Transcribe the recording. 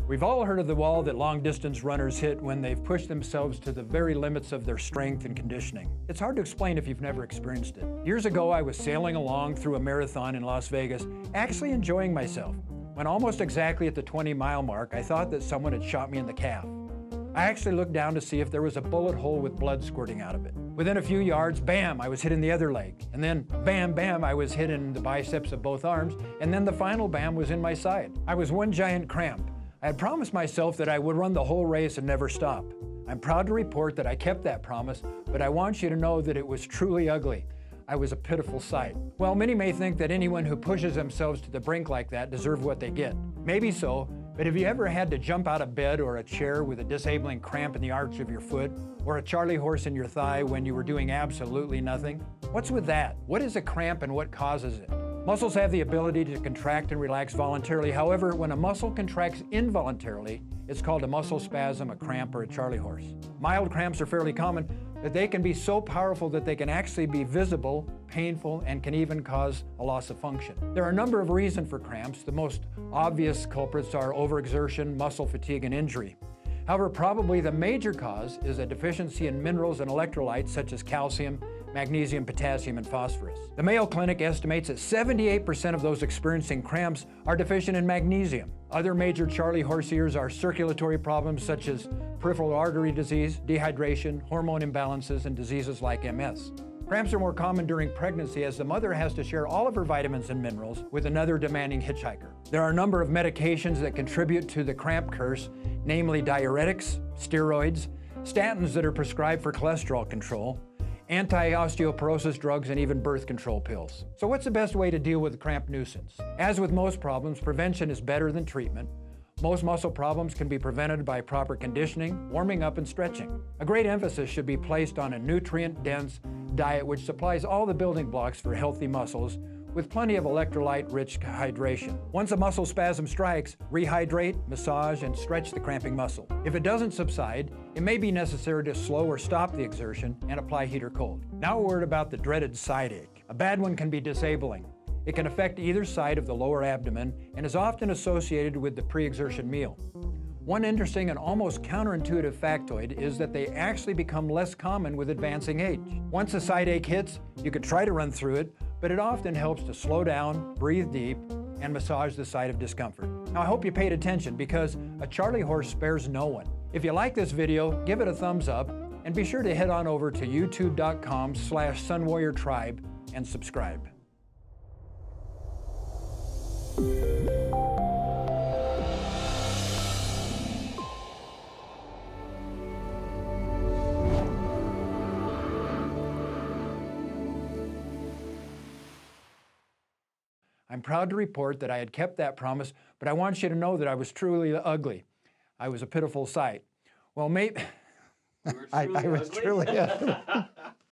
We've all heard of the wall that long-distance runners hit when they've pushed themselves to the very limits of their strength and conditioning. It's hard to explain if you've never experienced it. Years ago, I was sailing along through a marathon in Las Vegas, actually enjoying myself. When almost exactly at the 20-mile mark, I thought that someone had shot me in the calf. I actually looked down to see if there was a bullet hole with blood squirting out of it. Within a few yards, bam, I was hit in the other leg. And then, bam, bam, I was hit in the biceps of both arms. And then the final bam was in my side. I was one giant cramp. I had promised myself that I would run the whole race and never stop. I'm proud to report that I kept that promise, but I want you to know that it was truly ugly. I was a pitiful sight. Well, many may think that anyone who pushes themselves to the brink like that deserves what they get. Maybe so, but have you ever had to jump out of bed or a chair with a disabling cramp in the arch of your foot, or a charley horse in your thigh when you were doing absolutely nothing? What's with that? What is a cramp and what causes it? Muscles have the ability to contract and relax voluntarily. However, when a muscle contracts involuntarily, it's called a muscle spasm, a cramp, or a charley horse. Mild cramps are fairly common, but they can be so powerful that they can actually be visible, painful, and can even cause a loss of function. There are a number of reasons for cramps. The most obvious culprits are overexertion, muscle fatigue, and injury. However, probably the major cause is a deficiency in minerals and electrolytes such as calcium, magnesium, potassium, and phosphorus. The Mayo Clinic estimates that 78% of those experiencing cramps are deficient in magnesium. Other major charley horse ears are circulatory problems such as peripheral artery disease, dehydration, hormone imbalances, and diseases like MS. Cramps are more common during pregnancy as the mother has to share all of her vitamins and minerals with another demanding hitchhiker. There are a number of medications that contribute to the cramp curse, namely diuretics, steroids, statins that are prescribed for cholesterol control, anti-osteoporosis drugs, and even birth control pills. So what's the best way to deal with the cramp nuisance? As with most problems, prevention is better than treatment. Most muscle problems can be prevented by proper conditioning, warming up, and stretching. A great emphasis should be placed on a nutrient-dense diet which supplies all the building blocks for healthy muscles with plenty of electrolyte-rich hydration. Once a muscle spasm strikes, rehydrate, massage, and stretch the cramping muscle. If it doesn't subside, it may be necessary to slow or stop the exertion and apply heat or cold. Now a word about the dreaded side ache. A bad one can be disabling. It can affect either side of the lower abdomen and is often associated with the pre-exertion meal. One interesting and almost counterintuitive factoid is that they actually become less common with advancing age. Once a side ache hits, you can try to run through it, but it often helps to slow down, breathe deep, and massage the site of discomfort. Now I hope you paid attention because a charley horse spares no one. If you like this video, give it a thumbs up and be sure to head on over to youtube.com/Sunwarrior Tribe and subscribe. I'm proud to report that I had kept that promise, but I want you to know that I was truly ugly. I was a pitiful sight. Well, maybe I was truly ugly.